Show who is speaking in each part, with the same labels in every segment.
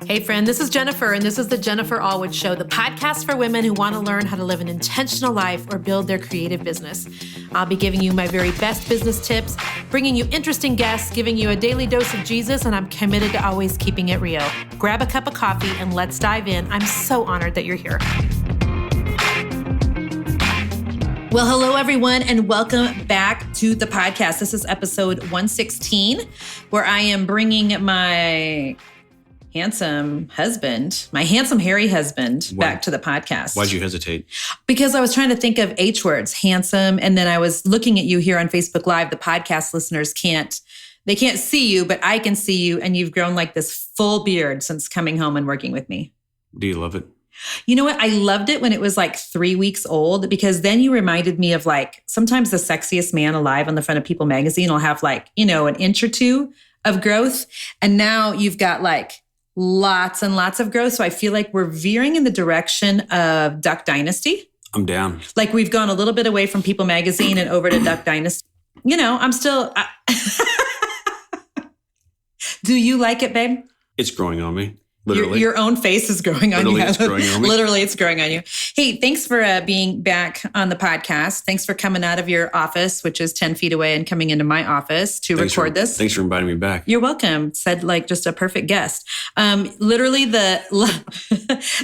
Speaker 1: Hey friend, this is Jennifer, and this is the Jennifer Allwood Show, the podcast for women who want to learn how to live an intentional life or build their creative business. I'll be giving you my very best business tips, bringing you interesting guests, giving you a daily dose of Jesus, and I'm committed to always keeping it real. Grab a cup of coffee and let's dive in. I'm so honored that you're here. Well, hello, everyone, and welcome back to the podcast. This is episode 116, where I am bringing my handsome husband, my handsome, hairy husband, back to the podcast.
Speaker 2: Why'd you hesitate?
Speaker 1: Because I was trying to think of H words, handsome, and then I was looking at you here on Facebook Live. The podcast listeners can't see you, but I can see you, and you've grown like this full beard since coming home and working with me.
Speaker 2: Do you love it?
Speaker 1: You know what? I loved it when it was like 3 weeks old, because then you reminded me of like sometimes the sexiest man alive on the front of People magazine will have like, an inch or two of growth. And now you've got like lots and lots of growth. So I feel like we're veering in the direction of Duck Dynasty.
Speaker 2: I'm down.
Speaker 1: Like we've gone a little bit away from People magazine and over to Duck Dynasty. I'm still... Do you like it, babe?
Speaker 2: It's growing on me. Literally.
Speaker 1: Your own face is growing on you.
Speaker 2: It's growing on me.
Speaker 1: Literally, it's growing on you. Hey, thanks for being back on the podcast. Thanks for coming out of your office, which is 10 feet away, and coming into my office to record this.
Speaker 2: Thanks for inviting me back.
Speaker 1: You're welcome. Said like just a perfect guest. Literally, the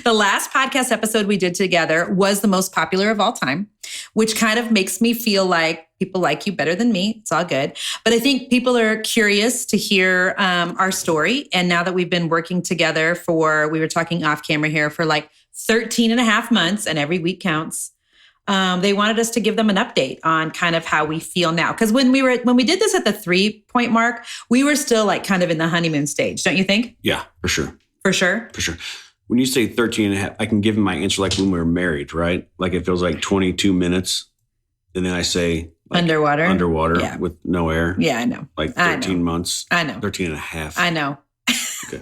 Speaker 1: last podcast episode we did together was the most popular of all time, which kind of makes me feel like people like you better than me. It's all good. But I think people are curious to hear our story. And now that we've been working together we were talking off camera here for like 13 and a half months, and every week counts. They wanted us to give them an update on kind of how we feel now. Because when we did this at the 3-point mark, we were still like kind of in the honeymoon stage, don't you think?
Speaker 2: Yeah, for sure.
Speaker 1: For sure?
Speaker 2: For sure. When you say 13 and a half, I can give them my answer like when we were married, right? Like it feels like 22 minutes. And then I say... Like underwater
Speaker 1: yeah.
Speaker 2: With no air.
Speaker 1: Yeah, I know.
Speaker 2: Like 13 months.
Speaker 1: I know.
Speaker 2: 13 and a half.
Speaker 1: I know.
Speaker 2: Okay.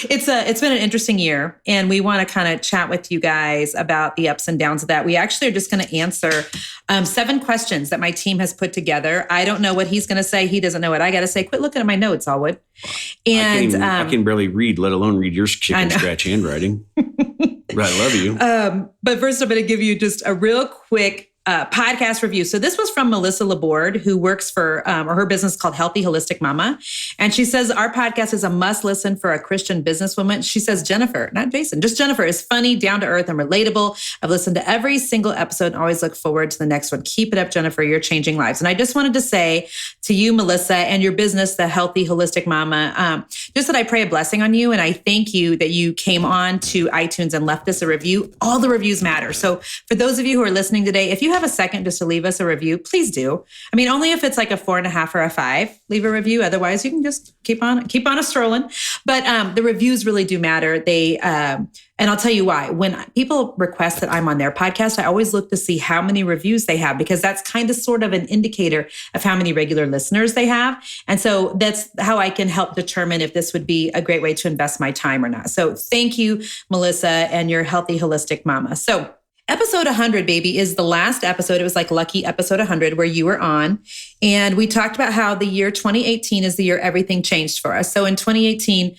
Speaker 1: It's been an interesting year, and we want to kind of chat with you guys about the ups and downs of that. We actually are just going to answer 7 questions that my team has put together. I don't know what he's going to say. He doesn't know what I got to say. Quit looking at my notes, Allwood. And
Speaker 2: I can barely read, let alone read your chicken scratch handwriting. But I love you.
Speaker 1: But first, I'm going to give you just a real quick podcast review. So this was from Melissa Laborde, who works for, or her business called Healthy Holistic Mama. And she says, our podcast is a must listen for a Christian businesswoman. She says, Jennifer, not Jason, just Jennifer is funny, down to earth, and relatable. I've listened to every single episode and always look forward to the next one. Keep it up, Jennifer. You're changing lives. And I just wanted to say to you, Melissa, and your business, the Healthy Holistic Mama, just that I pray a blessing on you. And I thank you that you came on to iTunes and left us a review. All the reviews matter. So for those of you who are listening today, if you have a second just to leave us a review, please do. I mean, only if it's like a 4.5 or a 5, leave a review. Otherwise, you can just keep on a strolling. But the reviews really do matter. They and I'll tell you why. When people request that I'm on their podcast, I always look to see how many reviews they have, because that's kind of sort of an indicator of how many regular listeners they have. And so that's how I can help determine if this would be a great way to invest my time or not. So thank you, Melissa, and your Healthy Holistic Mama. So episode 100, baby, is the last episode. It was like lucky episode 100 where you were on. And we talked about how the year 2018 is the year everything changed for us. So in 2018,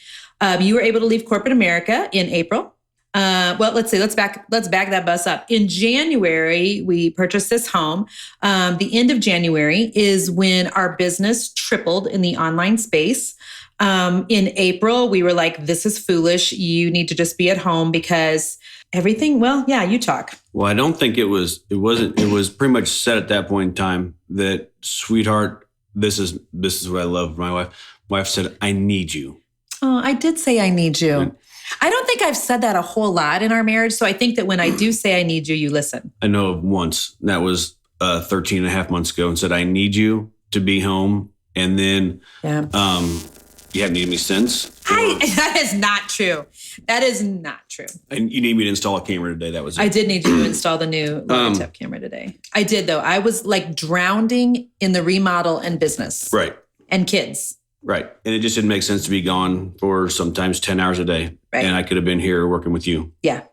Speaker 1: you were able to leave corporate America in April. Well, let's back that bus up. In January, we purchased this home. The end of January is when our business tripled in the online space. In April, we were like, this is foolish. You need to just be at home because everything. Well, yeah, you talk.
Speaker 2: Well, I don't think it was pretty much said at that point in time that, sweetheart, this is what I love. My wife said, I need you.
Speaker 1: Oh, I did say I need you. And I don't think I've said that a whole lot in our marriage. So I think that when I do say I need you, you listen.
Speaker 2: I know of once, that was 13 and a half months ago, and said, I need you to be home. And then you haven't needed me since.
Speaker 1: That is not true. That is not true.
Speaker 2: And you need me to install a camera today. That was it.
Speaker 1: I did need you to install the new Logitech camera today. I did, though. I was like drowning in the remodel and business.
Speaker 2: Right.
Speaker 1: And kids.
Speaker 2: Right. And it just didn't make sense to be gone for sometimes 10 hours a day. Right. And I could have been here working with you.
Speaker 1: Yeah.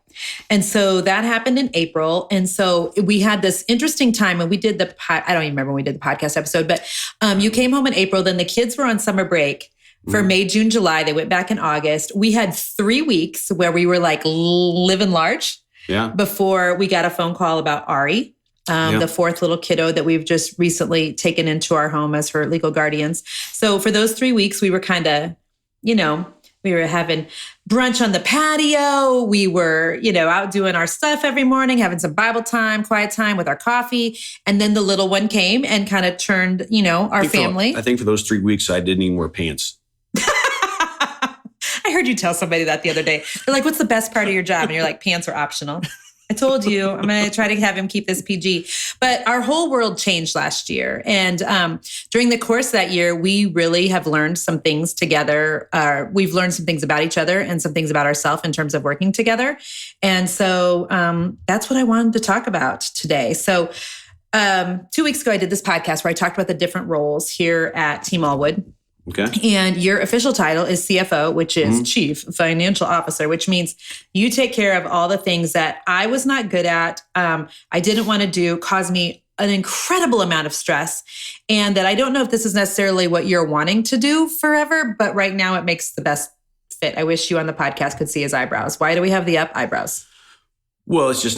Speaker 1: And so that happened in April. And so we had this interesting time and we did I don't even remember when we did the podcast episode, but you came home in April. Then the kids were on summer break. for May, June, July. They went back in August. We had 3 weeks where we were like living large before we got a phone call about Ari, the fourth little kiddo that we've just recently taken into our home as her legal guardians. So for those 3 weeks, we were kind of, we were having brunch on the patio. We were, out doing our stuff every morning, having some Bible time, quiet time with our coffee. And then the little one came and kind of turned, our family.
Speaker 2: I think for those 3 weeks, I didn't even wear pants.
Speaker 1: I heard you tell somebody that the other day. They're like, what's the best part of your job? And you're like, pants are optional. I told you, I'm going to try to have him keep this PG. But our whole world changed last year. And during the course of that year, we really have learned some things together. We've learned some things about each other and some things about ourselves in terms of working together. And so that's what I wanted to talk about today. So 2 weeks ago, I did this podcast where I talked about the different roles here at Team Allwood.
Speaker 2: Okay.
Speaker 1: And your official title is CFO, which is Chief Financial Officer, which means you take care of all the things that I was not good at, I didn't want to do, caused me an incredible amount of stress, and that I don't know if this is necessarily what you're wanting to do forever, but right now it makes the best fit. I wish you on the podcast could see his eyebrows. Why do we have the up eyebrows?
Speaker 2: Well, it's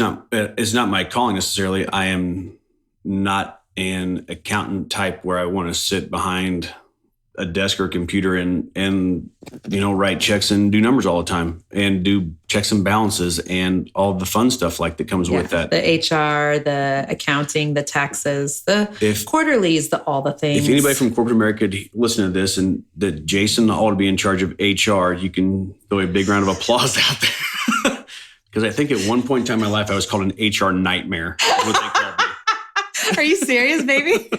Speaker 2: not my calling necessarily. I am not an accountant type where I want to sit behind a desk or computer and write checks and do numbers all the time and do checks and balances and all the fun stuff like that comes with that.
Speaker 1: The HR, the accounting, the taxes, the quarterlies, all the things.
Speaker 2: If anybody from corporate America listen to this and that Jason ought to be in charge of HR, you can throw a big round of applause out there. Because I think at one point in time in my life, I was called an HR nightmare. Is what they called me.
Speaker 1: Are you serious, baby?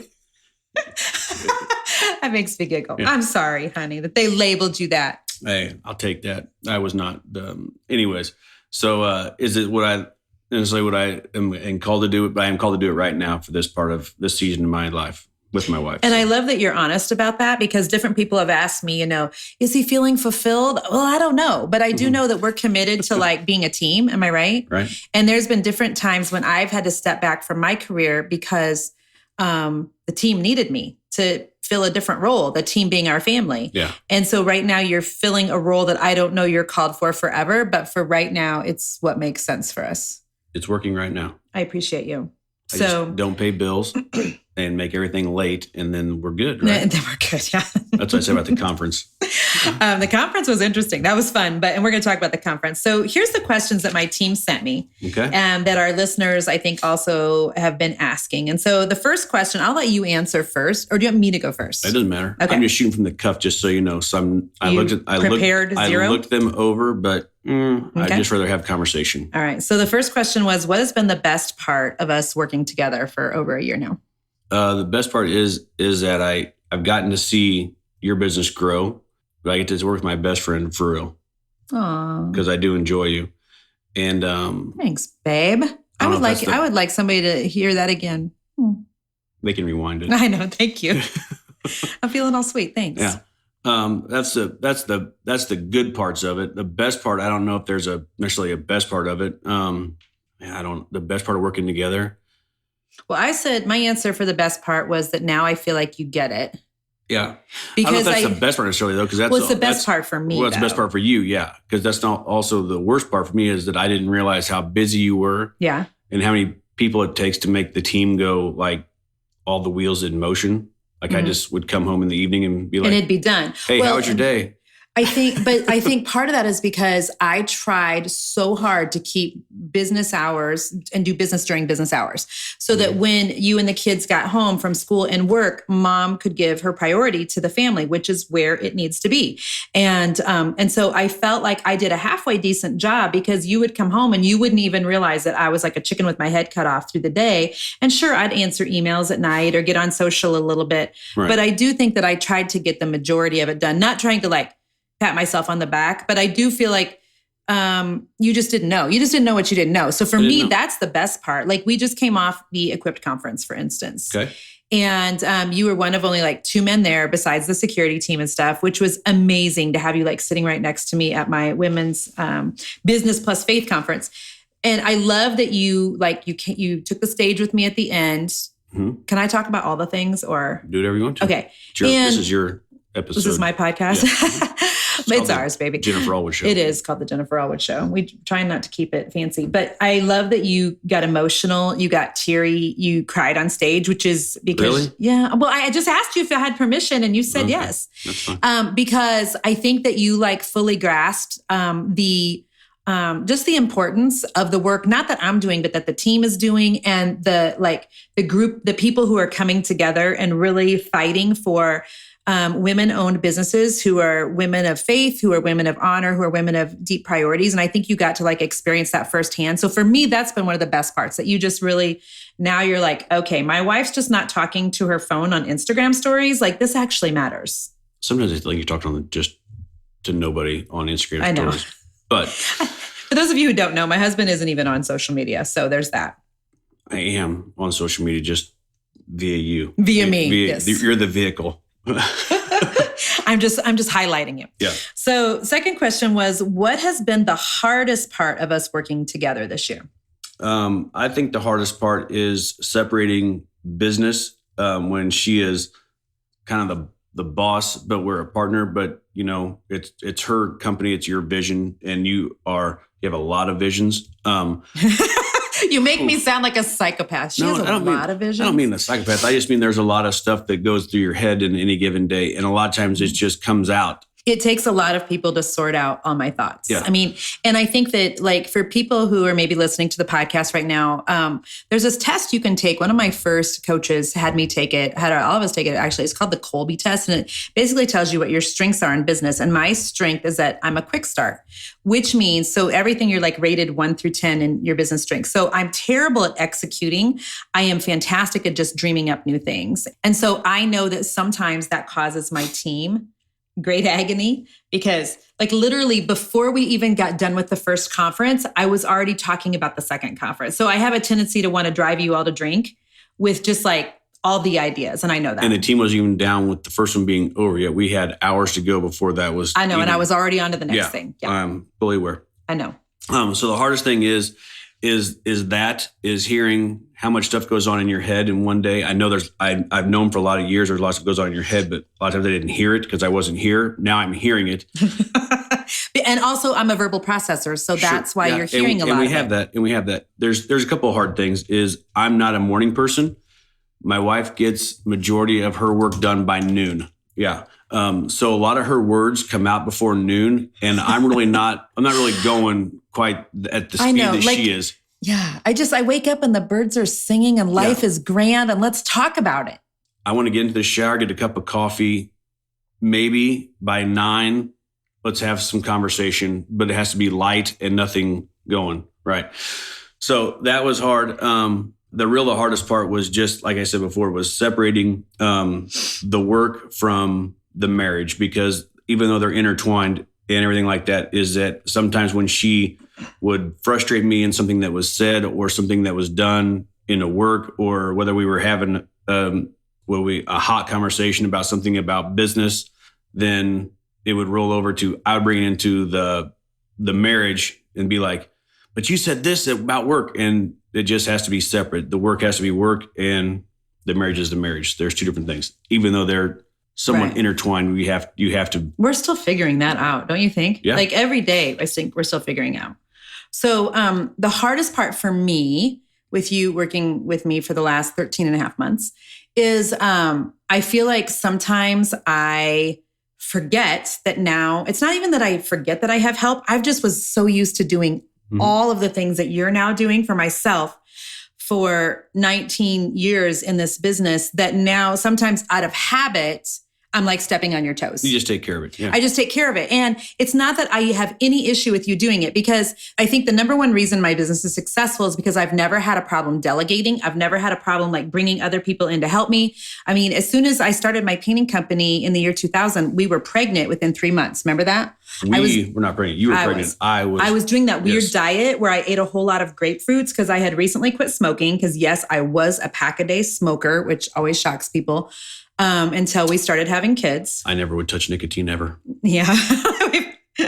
Speaker 1: That makes me giggle. Yeah. I'm sorry, honey, that they labeled you that.
Speaker 2: Hey, I'll take that. I was not. Anyways, so is it what I am called to do it? But I am called to do it right now for this part of this season of my life with my wife.
Speaker 1: And I love that you're honest about that, because different people have asked me, is he feeling fulfilled? Well, I don't know, but I do know that we're committed to being a team. Am I right?
Speaker 2: Right.
Speaker 1: And there's been different times when I've had to step back from my career because the team needed me to fill a different role, the team being our family.
Speaker 2: Yeah.
Speaker 1: And so right now you're filling a role that I don't know you're called for forever, but for right now, it's what makes sense for us.
Speaker 2: It's working right now.
Speaker 1: I appreciate you.
Speaker 2: I just don't pay bills and make everything late, and then we're good, right?
Speaker 1: Then we're good, yeah.
Speaker 2: That's what I said about the conference.
Speaker 1: The conference was interesting. That was fun, and we're going to talk about the conference. So here's the questions that my team sent me, and that our listeners, I think, also have been asking. And so the first question, I'll let you answer first, or do you want me to go first?
Speaker 2: It doesn't matter.
Speaker 1: Okay.
Speaker 2: I'm just shooting from the cuff, just so you know. So I looked them over, but I'd just rather have conversation.
Speaker 1: All right. So the first question was, what has been the best part of us working together for over a year now?
Speaker 2: The best part is that I've gotten to see your business grow. But I get to work with my best friend for real.
Speaker 1: Aww.
Speaker 2: Because I do enjoy you. And
Speaker 1: thanks, babe. I would like somebody to hear that again.
Speaker 2: They can rewind it.
Speaker 1: I know. Thank you. I'm feeling all sweet. Thanks.
Speaker 2: Yeah. That's the good parts of it. The best part, I don't know if there's necessarily a best part of it. The best part of working together.
Speaker 1: Well, I said my answer for the best part was that now I feel like you get it.
Speaker 2: Yeah.
Speaker 1: Because
Speaker 2: I don't know if that's the best part necessarily, though, because that's
Speaker 1: the best part for me.
Speaker 2: Well, it's the best part for you, yeah. Because that's not also the worst part for me is that I didn't realize how busy you were.
Speaker 1: Yeah.
Speaker 2: And how many people it takes to make the team go like all the wheels in motion. Like I just would come home in the evening and be like,
Speaker 1: and it'd be done.
Speaker 2: Hey, how was your day?
Speaker 1: I think part of that is because I tried so hard to keep business hours and do business during business hours so that when you and the kids got home from school and work, mom could give her priority to the family, which is where it needs to be. And so I felt like I did a halfway decent job because you would come home and you wouldn't even realize that I was like a chicken with my head cut off through the day. And sure, I'd answer emails at night or get on social a little bit. Right. But I do think that I tried to get the majority of it done, not trying to pat myself on the back, but I do feel like you just didn't know. You just didn't know what you didn't know. So for me, that's the best part. Like we just came off the Equipped conference, for instance.
Speaker 2: Okay.
Speaker 1: And you were one of only 2 men there besides the security team and stuff, which was amazing to have you sitting right next to me at my women's business plus faith conference. And I love that you you took the stage with me at the end. Mm-hmm. Can I talk about all the things or?
Speaker 2: Do whatever you want to.
Speaker 1: Okay.
Speaker 2: This is your episode.
Speaker 1: This is my podcast.
Speaker 2: Yeah.
Speaker 1: It's ours, baby.
Speaker 2: Jennifer Allwood Show.
Speaker 1: It is called the Jennifer Allwood Show. We try not to keep it fancy, but I love that you got emotional, you got teary, you cried on stage, which is because,
Speaker 2: really?
Speaker 1: Yeah. Well, I just asked you if I had permission and you said yes.
Speaker 2: That's fine.
Speaker 1: Because I think that you like fully grasped just the importance of the work, not that I'm doing, but that the team is doing, and the group, the people who are coming together and really fighting for women-owned businesses who are women of faith, who are women of honor, who are women of deep priorities. And I think you got to like experience that firsthand. So for me, that's been one of the best parts, that you just really, now you're like, okay, my wife's just not talking to her phone on Instagram stories. Like, this actually matters.
Speaker 2: Sometimes it's like you're talking just to nobody on Instagram
Speaker 1: I know.
Speaker 2: stories. But
Speaker 1: for those of you who don't know, my husband isn't even on social media. So there's that.
Speaker 2: I am on social media just via you.
Speaker 1: Via me. Yes.
Speaker 2: You're the vehicle.
Speaker 1: I'm just highlighting you.
Speaker 2: Yeah.
Speaker 1: So second question was, what has been the hardest part of us working together this year?
Speaker 2: I think the hardest part is separating business when she is kind of the boss, but we're a partner. But you know, it's her company, it's your vision, and you have a lot of visions.
Speaker 1: You make me sound like a psychopath. She has a lot of visions.
Speaker 2: I don't mean a psychopath. I just mean there's a lot of stuff that goes through your head in any given day. And a lot of times it just comes out.
Speaker 1: It takes a lot of people to sort out all my thoughts.
Speaker 2: Yeah.
Speaker 1: I mean, and I think that like for people who are maybe listening to the podcast right now, there's this test you can take. One of my first coaches had me take it, had all of us take it actually. It's called the Colby test. And it basically tells you what your strengths are in business. And my strength is that I'm a quick start, which means, so everything you're like rated 1 through 10 in your business strengths. So I'm terrible at executing. I am fantastic at just dreaming up new things. And so I know that sometimes that causes my team great agony, because like literally before we even got done with the first conference, I was already talking about the second conference. So I have a tendency to want to drive you all to drink with just like all the ideas. And I know that.
Speaker 2: And the team wasn't even down with the first one being over yet. We had hours to go before that was.
Speaker 1: I know. And I was already on to the next thing. Yeah.
Speaker 2: I'm fully aware.
Speaker 1: I know.
Speaker 2: So the hardest thing is hearing how much stuff goes on in your head in one day. I know I've known for a lot of years there's lots that goes on in your head, but a lot of times I didn't hear it because I wasn't here. Now I'm hearing it.
Speaker 1: And also I'm a verbal processor. So that's why you're hearing a lot.
Speaker 2: And we have that. There's a couple of hard things is I'm not a morning person. My wife gets majority of her work done by noon. Yeah. So a lot of her words come out before noon, and I'm not really going quite at the speed that she is.
Speaker 1: Yeah. I wake up and the birds are singing and life is grand, and let's talk about it.
Speaker 2: I want to get into the shower, get a cup of coffee. Maybe by 9, let's have some conversation, but it has to be light and nothing going. Right. So that was hard. The hardest part was just, like I said before, was separating the work from the marriage, because even though they're intertwined and everything like that, is that sometimes when she would frustrate me in something that was said or something that was done in a work, or whether we were having a hot conversation about something about business, then it would roll over to, I would bring it into the marriage and be like, but you said this about work, and it just has to be separate. The work has to be work, and the marriage is the marriage. There's two different things, even though they're somewhat intertwined. You have to. We're
Speaker 1: still figuring that out, don't you think?
Speaker 2: Yeah.
Speaker 1: Like every day, I think we're still figuring out. So the hardest part for me, with you working with me for the last 13 and a half months, is I feel like sometimes I forget that now. It's not even that I forget that I have help. I've just was so used to doing all of the things that you're now doing for myself for 19 years in this business, that now sometimes out of habit, I'm like stepping on your toes.
Speaker 2: You just take care of it. Yeah.
Speaker 1: I just take care of it. And it's not that I have any issue with you doing it, because I think the number one reason my business is successful is because I've never had a problem delegating. I've never had a problem like bringing other people in to help me. I mean, as soon as I started my painting company in the year 2000, we were pregnant within 3 months. Remember that?
Speaker 2: We were not pregnant. You were pregnant. I was
Speaker 1: doing that weird diet where I ate a whole lot of grapefruits because I had recently quit smoking. Because yes, I was a pack-a-day smoker, which always shocks people. Until we started having kids.
Speaker 2: I never would touch nicotine ever.
Speaker 1: Yeah.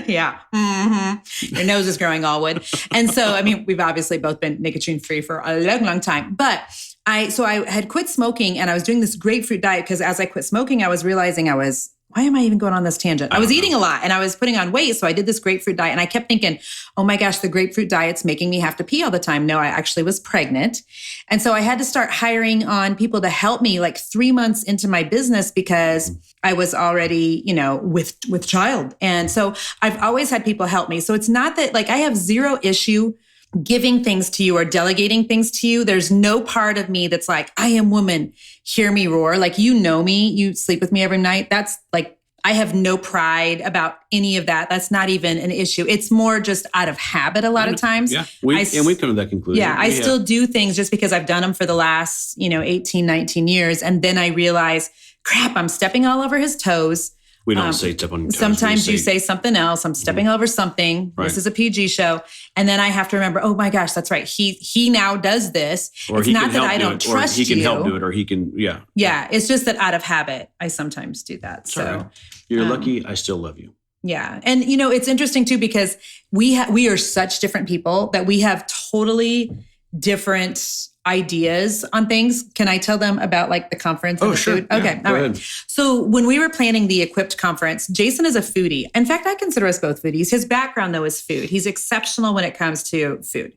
Speaker 1: Yeah. Mm-hmm. Your nose is growing, Allwood. And so, I mean, we've obviously both been nicotine free for a long, long time. But I had quit smoking, and I was doing this grapefruit diet because as I quit smoking, I was realizing I was why am I even going on this tangent? I was eating a lot and I was putting on weight. So I did this grapefruit diet and I kept thinking, oh my gosh, the grapefruit diet's making me have to pee all the time. No, I actually was pregnant. And so I had to start hiring on people to help me like 3 months into my business because I was already, with child. And so I've always had people help me. So it's not that like I have zero issue giving things to you or delegating things to you. There's no part of me that's like, I am woman, hear me roar. Like, me, you sleep with me every night. That's like, I have no pride about any of that. That's not even an issue. It's more just out of habit a lot of times.
Speaker 2: Yeah, we've come to that conclusion.
Speaker 1: Yeah, I still do things just because I've done them for the last, 18, 19 years. And then I realize, crap, I'm stepping all over his toes.
Speaker 2: We don't say step on your toes.
Speaker 1: Sometimes you say something else. I'm stepping over something. Right. This is a PG show. And then I have to remember, oh my gosh, that's right. He now does this.
Speaker 2: Or
Speaker 1: it's not that I don't trust you.
Speaker 2: Or he can help do it, or he can,
Speaker 1: Yeah, it's just that out of habit, I sometimes do that. So
Speaker 2: right. You're lucky. I still love you.
Speaker 1: Yeah. And, it's interesting too, because we are such different people that we have totally different ideas on things. Can I tell them about like the conference and the
Speaker 2: sure.
Speaker 1: food? Okay.
Speaker 2: Yeah,
Speaker 1: all right. So when we were planning the Equipped conference, Jason is a foodie. In fact, I consider us both foodies. His background though is food. He's exceptional when it comes to food.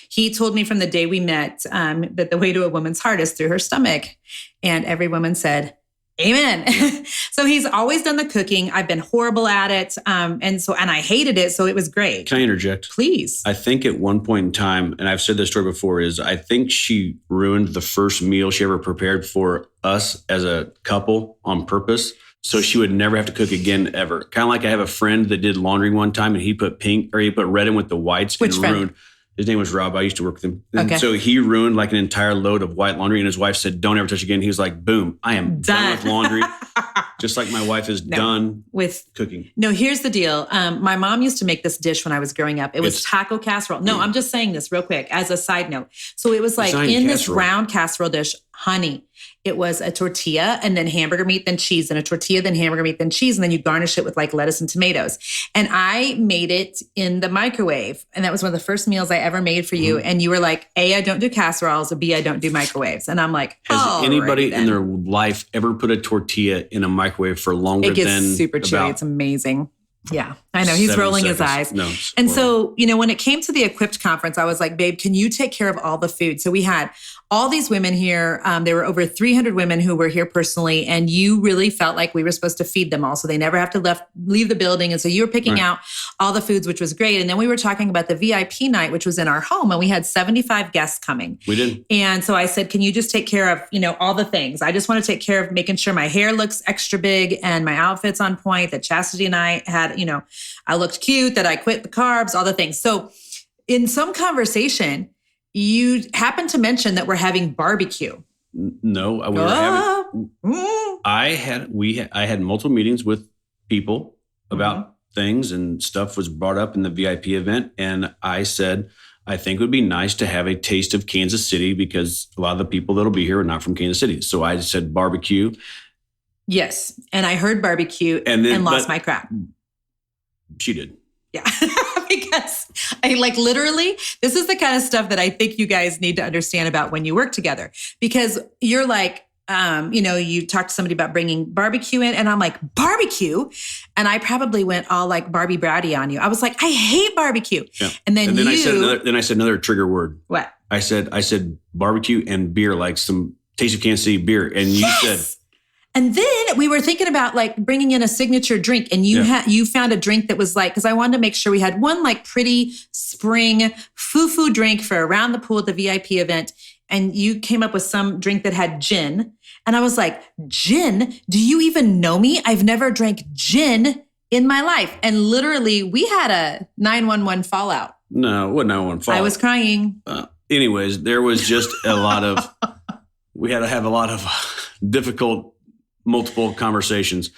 Speaker 1: He told me from the day we met that the way to a woman's heart is through her stomach. And every woman said, amen. So he's always done the cooking. I've been horrible at it. And I hated it. So it was great.
Speaker 2: Can I interject?
Speaker 1: Please.
Speaker 2: I think at one point in time, and I've said this story before, is I think she ruined the first meal she ever prepared for us as a couple on purpose. So she would never have to cook again, ever. Kind of like I have a friend that did laundry one time and he put red in with the whites.
Speaker 1: Which
Speaker 2: and
Speaker 1: friend?
Speaker 2: Ruined. His name was Rob. I used to work with him. And
Speaker 1: okay.
Speaker 2: So he ruined like an entire load of white laundry. And his wife said, don't ever touch again. He was like, boom, I am done with laundry. Just like my wife is done with cooking.
Speaker 1: No, here's the deal. My mom used to make this dish when I was growing up. It was taco casserole. No, I'm just saying this real quick as a side note. So it was like in this round casserole dish, honey, it was a tortilla and then hamburger meat, then cheese, and a tortilla, then hamburger meat, then cheese. And then you garnish it with like lettuce and tomatoes. And I made it in the microwave. And that was one of the first meals I ever made for you. And you were like, A, I don't do casseroles, or B, I don't do microwaves. And I'm like,
Speaker 2: has anybody in their life ever put a tortilla in a microwave for longer than
Speaker 1: it gets super chewy. It's amazing. Yeah, I know. He's rolling his eyes.
Speaker 2: No,
Speaker 1: and so, when it came to the Equipped conference, I was like, babe, can you take care of all the food? So we had all these women here. There were over 300 women who were here personally, and you really felt like we were supposed to feed them all. So they never have to leave the building. And so you were picking out all the foods, which was great. And then we were talking about the VIP night, which was in our home, and we had 75 guests coming.
Speaker 2: We did.
Speaker 1: And so I said, can you just take care of, all the things? I just want to take care of making sure my hair looks extra big and my outfit's on point, that Chastity and I had, I looked cute, that I quit the carbs, all the things. So in some conversation, you happened to mention that we're having barbecue.
Speaker 2: No, we were having. I had multiple meetings with people about things, and stuff was brought up in the VIP event. And I said, I think it would be nice to have a taste of Kansas City because a lot of the people that'll be here are not from Kansas City. So I said barbecue.
Speaker 1: Yes. And I heard barbecue and lost my crap.
Speaker 2: She did.
Speaker 1: Yeah. Because I literally, this is the kind of stuff that I think you guys need to understand about when you work together, because you're like, you talk to somebody about bringing barbecue in, and I'm like, barbecue? And I probably went all like Barbie Bratty on you. I was like, I hate barbecue. Yeah. And then
Speaker 2: I said another trigger word.
Speaker 1: What?
Speaker 2: I said barbecue and beer, like some Taste of Kansas City beer. And you said.
Speaker 1: And then we were thinking about like bringing in a signature drink, and you found a drink that was like, because I wanted to make sure we had one like pretty spring foo-foo drink for around the pool at the VIP event. And you came up with some drink that had gin. And I was like, gin? Do you even know me? I've never drank gin in my life. And literally we had a 911 fallout.
Speaker 2: No, what 911 fallout?
Speaker 1: I was crying.
Speaker 2: Anyways, there was just we had to have a lot of difficult multiple conversations.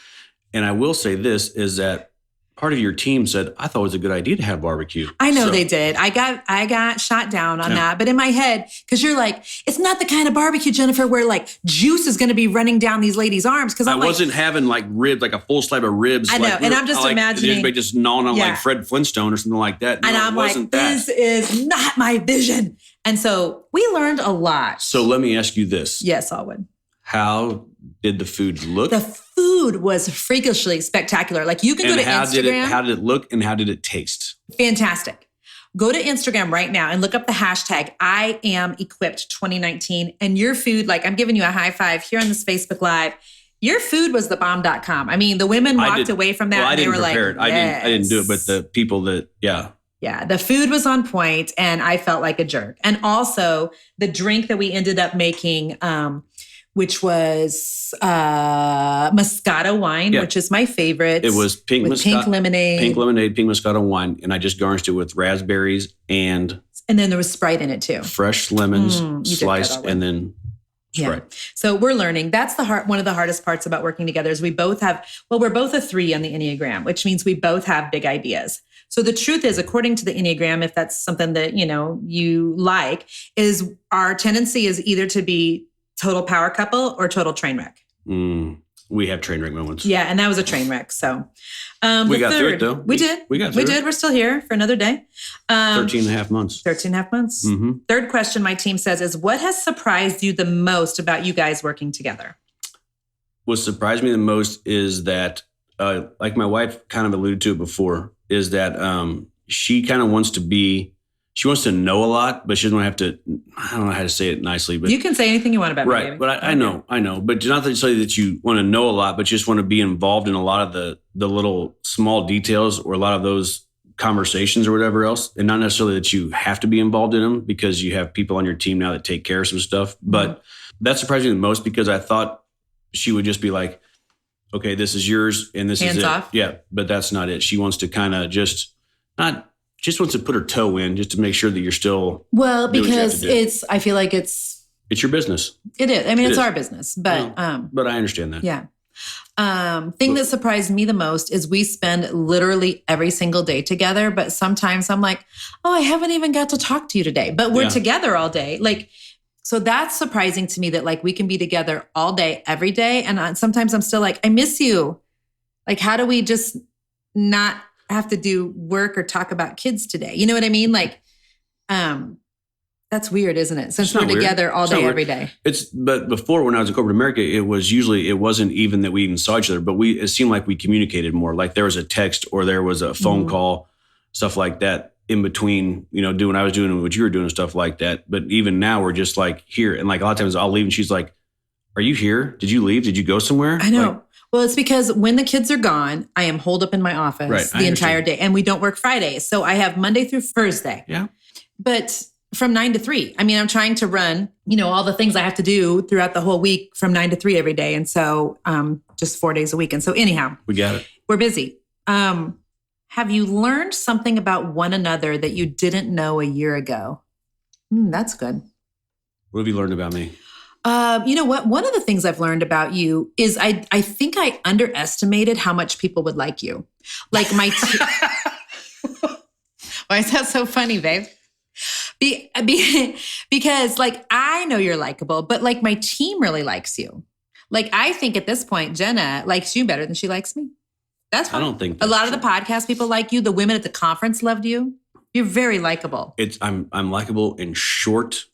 Speaker 2: And I will say this is that part of your team said, I thought it was a good idea to have barbecue.
Speaker 1: I know they did. I got shot down on that. But in my head, because you're like, it's not the kind of barbecue, Jennifer, where like juice is going to be running down these ladies' arms. Because I wasn't
Speaker 2: having like ribs, like a full slab of ribs.
Speaker 1: I know.
Speaker 2: Like,
Speaker 1: and I'm just imagining.
Speaker 2: Everybody just gnawing on like Fred Flintstone or something like that. No,
Speaker 1: and I'm like, this is not my vision. And so we learned a lot.
Speaker 2: So let me ask you this.
Speaker 1: Yes, Allwood.
Speaker 2: How did the food look?
Speaker 1: The food was freakishly spectacular. Like you can go to Instagram.
Speaker 2: How did it look and how did it taste?
Speaker 1: Fantastic. Go to Instagram right now and look up the hashtag I am equipped 2019 and your food, like I'm giving you a high five here on this Facebook Live. Your food was the bomb.com. I mean, the women walked away from that.
Speaker 2: Well,
Speaker 1: and they were like,
Speaker 2: yes. I didn't do it, but the people that,
Speaker 1: Yeah, the food was on point and I felt like a jerk. And also the drink that we ended up making, which was Moscato wine, which is my favorite.
Speaker 2: It was pink
Speaker 1: lemonade.
Speaker 2: Pink lemonade, pink Moscato wine. And I just garnished it with raspberries and
Speaker 1: then there was Sprite in it too.
Speaker 2: Fresh lemons sliced and then Sprite.
Speaker 1: Yeah. So we're learning. That's one of the hardest parts about working together is we're both a 3 on the Enneagram, which means we both have big ideas. So the truth is, according to the Enneagram, if that's something that, you like, is our tendency is either to be total power couple or total train wreck.
Speaker 2: We have train wreck moments.
Speaker 1: Yeah, and that was a train wreck. So
Speaker 2: we got through it, though.
Speaker 1: We did. We did. We're still here for another day.
Speaker 2: 13 and a half months.
Speaker 1: 13 and a half months.
Speaker 2: Mm-hmm.
Speaker 1: Third question my team says is, what has surprised you the most about you guys working together?
Speaker 2: What surprised me the most is that, like my wife kind of alluded to it before, is that she kind of wants to know a lot, but she doesn't have to, I don't know how to say it nicely. But
Speaker 1: you can say anything you want about me,
Speaker 2: right.
Speaker 1: baby.
Speaker 2: But I know. But not necessarily that you want to know a lot, but you just want to be involved in a lot of the little small details or a lot of those conversations or whatever else. And not necessarily that you have to be involved in them because you have people on your team now that take care of some stuff. But that surprised me the most because I thought she would just be like, okay, this is yours and this
Speaker 1: Hands
Speaker 2: is it.
Speaker 1: off.
Speaker 2: Yeah, but that's not it. She wants to kind of just wants to put her toe in just to make sure that you're still
Speaker 1: because I feel like it's
Speaker 2: your business.
Speaker 1: It is. I mean, it's our business, but
Speaker 2: but I understand that.
Speaker 1: Yeah. Thing that surprised me the most is we spend literally every single day together, but sometimes I'm like, oh, I haven't even got to talk to you today, but we're together all day. Like, so that's surprising to me that like we can be together all day, every day. And sometimes I'm still like, I miss you. Like, how do we just not have to do work or talk about kids today? You know what I mean? Like, that's weird, isn't it? Since we're together all day, every day.
Speaker 2: But before when I was in corporate America, it wasn't even that we even saw each other, but it seemed like we communicated more. Like there was a text or there was a phone call, stuff like that in between, doing what I was doing and what you were doing and stuff like that. But even now we're just like here. And like a lot of times I'll leave and she's like, are you here? Did you leave? Did you go somewhere?
Speaker 1: I know.
Speaker 2: Like,
Speaker 1: well, it's because when the kids are gone, I am holed up in my office the entire day and we don't work Fridays. So I have Monday through Thursday.
Speaker 2: Yeah.
Speaker 1: But from 9 to 3, I mean, I'm trying to run, all the things I have to do throughout the whole week from 9 to 3 every day. And so just 4 days a week. And so anyhow,
Speaker 2: we got it.
Speaker 1: We're busy. Have you learned something about one another that you didn't know a year ago? That's good.
Speaker 2: What have you learned about me?
Speaker 1: You know what? One of the things I've learned about you is I think I underestimated how much people would like you. Like my Why is that so funny, babe? Because like I know you're likable, but like my team really likes you. Like I think at this point, Jenna likes you better than she likes me. That's fine.
Speaker 2: I don't think
Speaker 1: a lot of the podcast people like you. The women at the conference loved you. You're very likable.
Speaker 2: I'm likable in short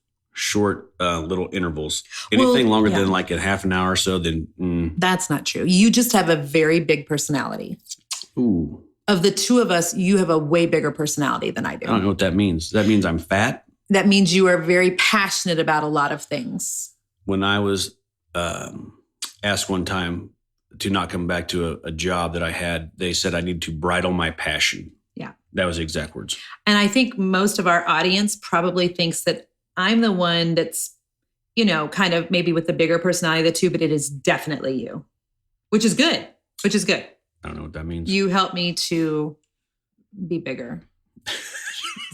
Speaker 2: little intervals. Anything longer than like a half an hour or so, then
Speaker 1: that's not true. You just have a very big personality.
Speaker 2: Ooh.
Speaker 1: Of the two of us, you have a way bigger personality than I do.
Speaker 2: I don't know what that means. That means I'm fat?
Speaker 1: That means you are very passionate about a lot of things.
Speaker 2: When I was asked one time to not come back to a job that I had, they said I need to bridle my passion.
Speaker 1: Yeah.
Speaker 2: That was the exact words.
Speaker 1: And I think most of our audience probably thinks that I'm the one that's, kind of maybe with the bigger personality of the two, but it is definitely you, which is good.
Speaker 2: I don't know what that means.
Speaker 1: You helped me to be bigger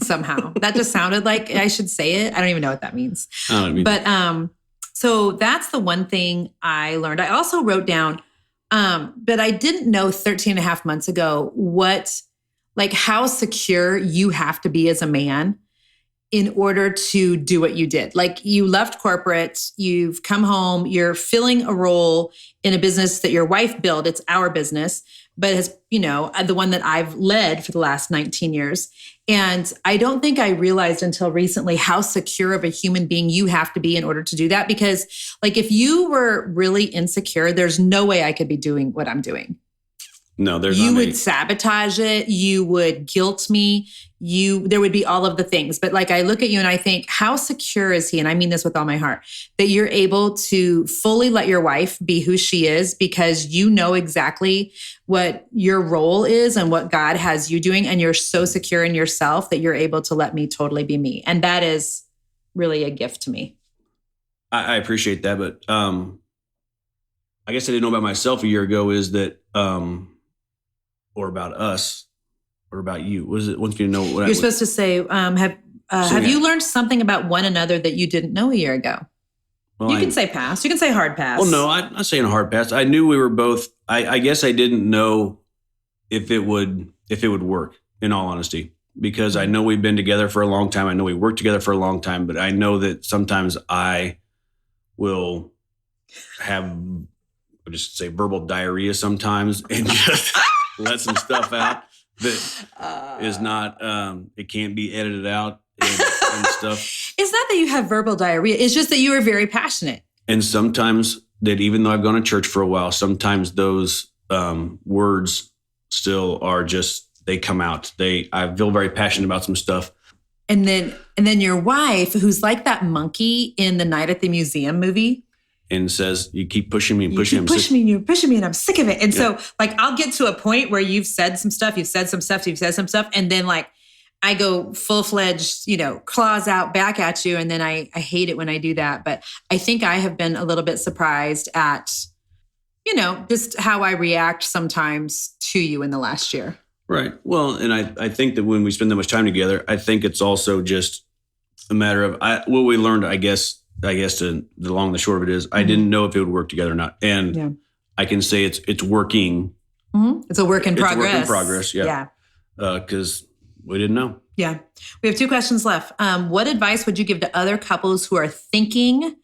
Speaker 1: somehow. That just sounded like I should say it. I don't even know what that means. But so that's the one thing I learned. I also wrote down, but I didn't know 13 and a half months ago how secure you have to be as a man in order to do what you did. Like you left corporate, you've come home, you're filling a role in a business that your wife built. It's our business, but it's, the one that I've led for the last 19 years. And I don't think I realized until recently how secure of a human being you have to be in order to do that. Because like, if you were really insecure, there's no way I could be doing what I'm doing.
Speaker 2: No, there's
Speaker 1: you
Speaker 2: not
Speaker 1: would sabotage it. You would guilt me. There would be all of the things. But like, I look at you and I think, how secure is he? And I mean this with all my heart, that you're able to fully let your wife be who she is because you know exactly what your role is and what God has you doing. And you're so secure in yourself that you're able to let me totally be me. And that is really a gift to me.
Speaker 2: I appreciate that. But I guess I didn't know about myself a year ago is that, or about us, or about you. What is it? Once you know what
Speaker 1: you're supposed to say, have you learned something about one another that you didn't know a year ago? Well, you can say pass. You can say hard pass.
Speaker 2: Well, no, I'm not saying a hard pass. I knew we were both. I guess I didn't know if it would work. In all honesty, because I know we've been together for a long time. I know we worked together for a long time. But I know that sometimes I will have, I'll just say, verbal diarrhea sometimes, and just let some stuff out that is not, it can't be edited out and stuff.
Speaker 1: It's not that you have verbal diarrhea. It's just that you are very passionate.
Speaker 2: And sometimes that even though I've gone to church for a while, sometimes those words still are just, they come out. I feel very passionate about some stuff.
Speaker 1: And then your wife, who's like that monkey in the Night at the Museum movie,
Speaker 2: and says, you keep pushing me and pushing me.
Speaker 1: You're pushing me and I'm sick of it. And so like, I'll get to a point where you've said some stuff, and then like, I go full-fledged, claws out back at you. And then I hate it when I do that. But I think I have been a little bit surprised at, just how I react sometimes to you in the last year.
Speaker 2: Right. Well, and I think that when we spend that much time together, I think it's also just a matter of what we learned, I guess the long and the short of it is, I didn't know if it would work together or not. And I can say it's working.
Speaker 1: Mm-hmm. It's a work in progress.
Speaker 2: It's a work in progress. Yeah. Because we didn't know.
Speaker 1: Yeah. We have 2 questions left. What advice would you give to other couples who are thinking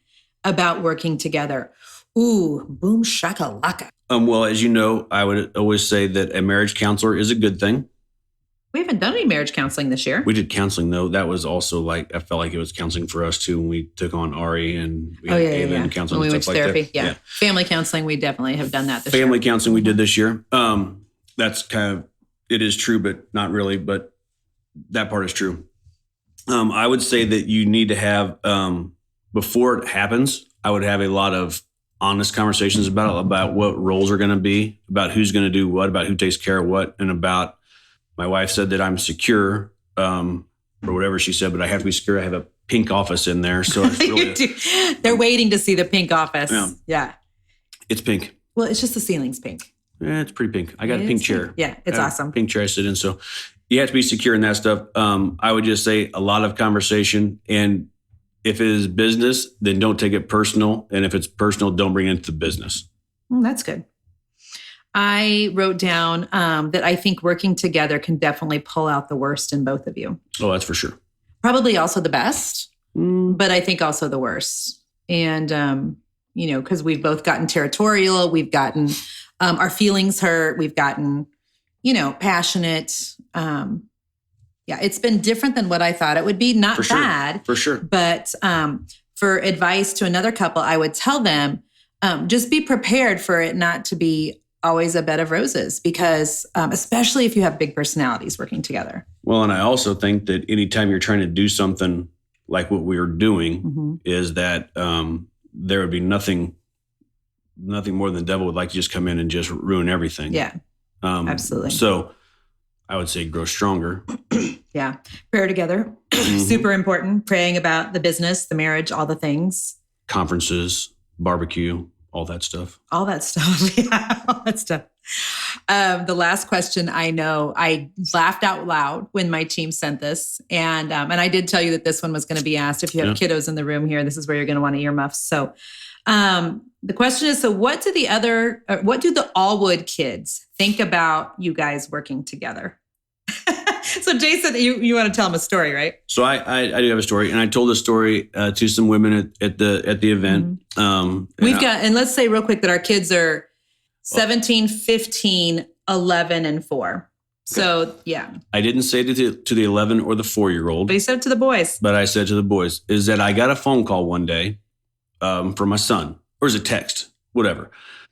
Speaker 1: about working together? Ooh, boom shakalaka.
Speaker 2: Well, as you know, I would always say that a marriage counselor is a good thing.
Speaker 1: We haven't done any marriage counseling this year.
Speaker 2: We did counseling, though. That was also like, I felt like it was counseling for us, too, when we took on Ari and we had counseling
Speaker 1: when we
Speaker 2: and stuff
Speaker 1: went to
Speaker 2: like
Speaker 1: therapy.
Speaker 2: that.
Speaker 1: Yeah. Family counseling, we definitely have done that this year.
Speaker 2: Family counseling we did this year. That's kind of, it is true, but not really. But that part is true. I would say that you need to have, before it happens, I would have a lot of honest conversations about what roles are going to be, about who's going to do what, about who takes care of what, and about, my wife said that I'm secure, or whatever she said, but I have to be secure. I have a pink office in there. So it's really
Speaker 1: they're waiting to see the pink office. Yeah.
Speaker 2: It's pink.
Speaker 1: Well, it's just the ceiling's pink.
Speaker 2: Yeah, it's pretty pink. I got a pink chair.
Speaker 1: Yeah, it's awesome.
Speaker 2: Pink chair I sit in. So you have to be secure in that stuff. I would just say a lot of conversation. And if it is business, then don't take it personal. And if it's personal, don't bring it into the business.
Speaker 1: That's good. I wrote down that I think working together can definitely pull out the worst in both of you.
Speaker 2: Oh, that's for sure.
Speaker 1: Probably also the best, but I think also the worst. And, because we've both gotten territorial, we've gotten our feelings hurt, we've gotten, passionate. It's been different than what I thought it would be. Not
Speaker 2: for sure.
Speaker 1: bad.
Speaker 2: For sure.
Speaker 1: But for advice to another couple, I would tell them, just be prepared for it not to be always a bed of roses, because especially if you have big personalities working together.
Speaker 2: Well, and I also think that anytime you're trying to do something like what we are doing, is that there would be nothing more than the devil would like to just come in and just ruin everything.
Speaker 1: Yeah, absolutely.
Speaker 2: So I would say grow stronger.
Speaker 1: Yeah. Prayer together. Super important. Praying about the business, the marriage, all the things.
Speaker 2: Conferences, barbecue. All that stuff.
Speaker 1: All that stuff. Yeah, all that stuff. The last question, I know I laughed out loud when my team sent this. And I did tell you that this one was going to be asked. If you have kiddos in the room here, this is where you're going to want earmuffs. So the question is, so what do the Allwood kids think about you guys working together? So Jason, you want to tell him a story, right?
Speaker 2: So I do have a story, and I told a story to some women at the event.
Speaker 1: And let's say real quick that our kids are 17, 15, 11, and 4. So yeah.
Speaker 2: I didn't say to the 11 or the 4-year-old.
Speaker 1: But he said it to the boys.
Speaker 2: But I said to the boys, is that I got a phone call one day from my son, or is it text, whatever.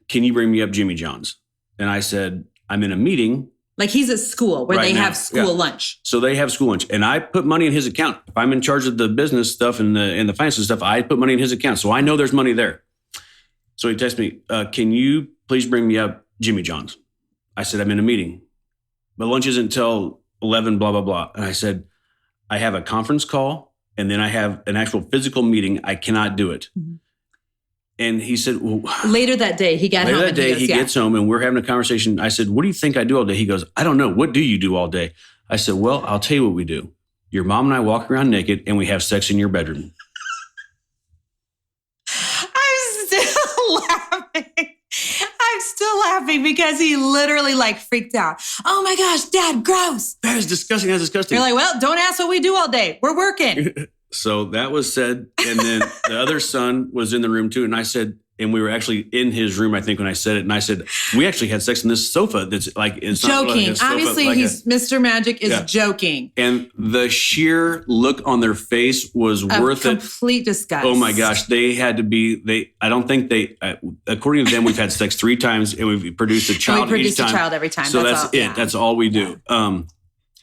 Speaker 2: Can you bring me up Jimmy John's? And I said, I'm in a meeting.
Speaker 1: Like he's at school where they have school lunch.
Speaker 2: So they have school lunch. And I put money in his account. If I'm in charge of the business stuff and the finances stuff, I put money in his account. So I know there's money there. So he texted me, can you please bring me up Jimmy John's? I said, I'm in a meeting. But lunch isn't until 11, blah, blah, blah. And I said, I have a conference call and then I have an actual physical meeting. I cannot do it. Mm-hmm. And he said, well,
Speaker 1: later that day, he got home.
Speaker 2: Later that day, he gets home and we're having a conversation. I said, what do you think I do all day? He goes, I don't know. What do you do all day? I said, well, I'll tell you what we do. Your mom and I walk around naked and we have sex in your bedroom.
Speaker 1: I'm still laughing because he literally freaked out. Oh my gosh, Dad, gross.
Speaker 2: That is disgusting. That's disgusting.
Speaker 1: You're like, well, don't ask what we do all day. We're working.
Speaker 2: So that was said. And then the other son was in the room too. And I said, and we were actually in his room, I think, when I said it. And I said, we actually had sex in this sofa that's it's
Speaker 1: joking.
Speaker 2: Not like
Speaker 1: obviously, Mr. Magic is joking.
Speaker 2: And the sheer look on their face was worth it.
Speaker 1: Complete disgust.
Speaker 2: Oh my gosh. They had to be, I don't think according to them, we've had sex 3 times and we've produced a child
Speaker 1: we produced
Speaker 2: each time.
Speaker 1: A child every time.
Speaker 2: So that's it. Yeah. That's all we do. Yeah.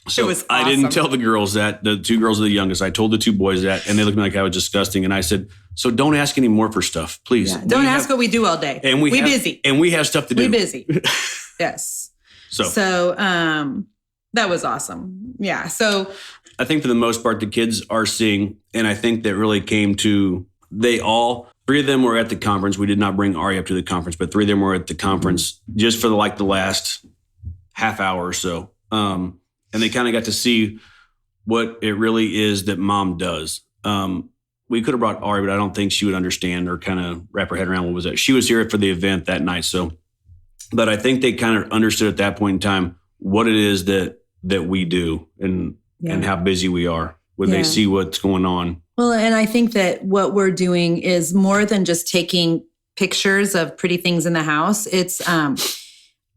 Speaker 2: So it was awesome. I didn't tell the girls that. The 2 girls are the youngest. I told the 2 boys that, and they looked at me like I was disgusting. And I said, so don't ask any more for stuff, please.
Speaker 1: Yeah, don't ask what we do all day.
Speaker 2: And we're busy. And we have stuff to do.
Speaker 1: We're busy. Yes. So that was awesome. Yeah. So
Speaker 2: I think for the most part, the kids are seeing, and I think that really came to, 3 of them were at the conference. We did not bring Ari up to the conference, but 3 of them were at the conference just for the last half hour or so. And they kind of got to see what it really is that mom does. We could have brought Ari, but I don't think she would understand or kind of wrap her head around what was that. She was here for the event that night. But I think they kind of understood at that point in time what it is that we do and how busy we are when they see what's going on.
Speaker 1: Well, and I think that what we're doing is more than just taking pictures of pretty things in the house. It's,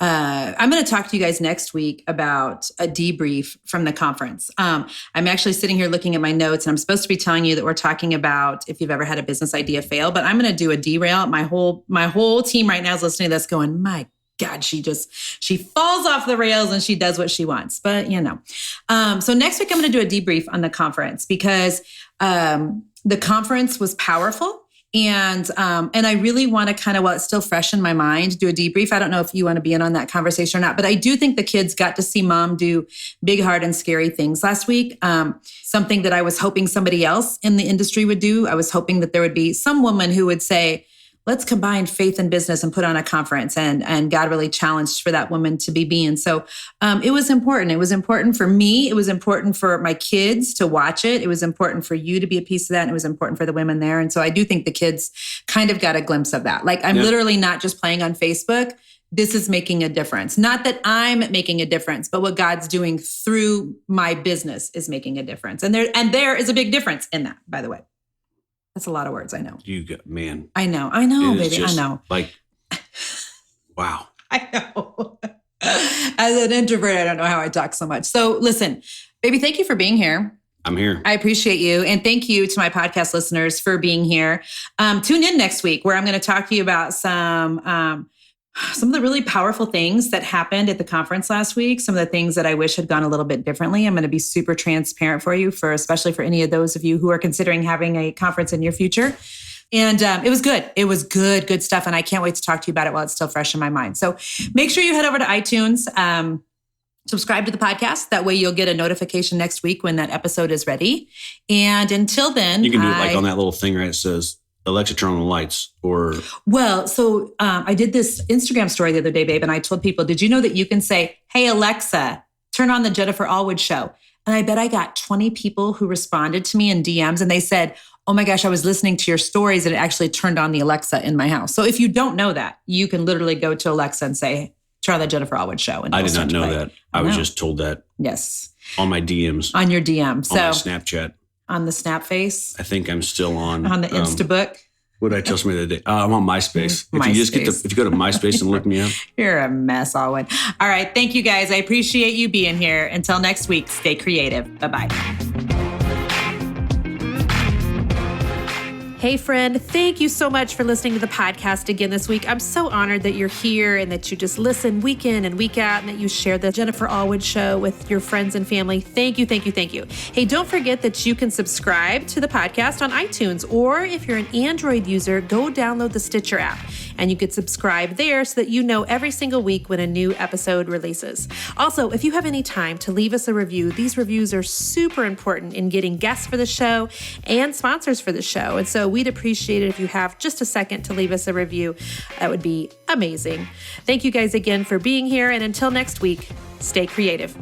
Speaker 1: I'm going to talk to you guys next week about a debrief from the conference. I'm actually sitting here looking at my notes, and I'm supposed to be telling you that we're talking about if you've ever had a business idea fail, but I'm going to do a derail. My whole team right now is listening to this going, my God, she falls off the rails and she does what she wants. But, so next week I'm going to do a debrief on the conference because the conference was powerful. And I really want to kind of, while it's still fresh in my mind, do a debrief. I don't know if you want to be in on that conversation or not, but I do think the kids got to see mom do big, hard, and scary things last week. Something that I was hoping somebody else in the industry would do. I was hoping that there would be some woman who would say, let's combine faith and business and put on a conference. And God really challenged for that woman to be being. So it was important. It was important for me. It was important for my kids to watch it. It was important for you to be a piece of that. And it was important for the women there. And so I do think the kids kind of got a glimpse of that. I'm literally not just playing on Facebook. This is making a difference. Not that I'm making a difference, but what God's doing through my business is making a difference. And there is a big difference in that, by the way. That's a lot of words, I know.
Speaker 2: Man.
Speaker 1: I know, baby, I know.
Speaker 2: Wow.
Speaker 1: I know. As an introvert, I don't know how I talk so much. So listen, baby, thank you for being here.
Speaker 2: I'm here.
Speaker 1: I appreciate you. And thank you to my podcast listeners for being here. Tune in next week where I'm going to talk to you about some of the really powerful things that happened at the conference last week, some of the things that I wish had gone a little bit differently. I'm going to be super transparent for you, especially for any of those of you who are considering having a conference in your future. And it was good. It was good stuff. And I can't wait to talk to you about it while it's still fresh in my mind. So make sure you head over to iTunes, subscribe to the podcast. That way you'll get a notification next week when that episode is ready. And until then,
Speaker 2: you can do it on that little thing, right? It says, Alexa, turn on the lights
Speaker 1: so I did this Instagram story the other day, babe, and I told people, did you know that you can say, hey, Alexa, turn on the Jennifer Allwood show? And I bet I got 20 people who responded to me in DMs and they said, oh my gosh, I was listening to your stories and it actually turned on the Alexa in my house. So if you don't know that, you can literally go to Alexa and say, turn on the Jennifer Allwood show. And
Speaker 2: I did not know that. I was just told that.
Speaker 1: Yes.
Speaker 2: On my DMs.
Speaker 1: On your DM. So
Speaker 2: on my Snapchat.
Speaker 1: On the Snap face.
Speaker 2: I think I'm still on.
Speaker 1: On the Instabook.
Speaker 2: What did I tell somebody the other day? I'm on MySpace. If you go to MySpace and look me up.
Speaker 1: You're a mess, Allwood. All right. Thank you, guys. I appreciate you being here. Until next week, stay creative. Bye-bye. Hey, friend, thank you so much for listening to the podcast again this week. I'm so honored that you're here and that you just listen week in and week out and that you share the Jennifer Allwood Show with your friends and family. Thank you, thank you, thank you. Hey, don't forget that you can subscribe to the podcast on iTunes, or if you're an Android user, go download the Stitcher app and you can subscribe there so that you know every single week when a new episode releases. Also, if you have any time to leave us a review, these reviews are super important in getting guests for the show and sponsors for the show. And so we'd appreciate it if you have just a second to leave us a review. That would be amazing. Thank you guys again for being here. And until next week, stay creative.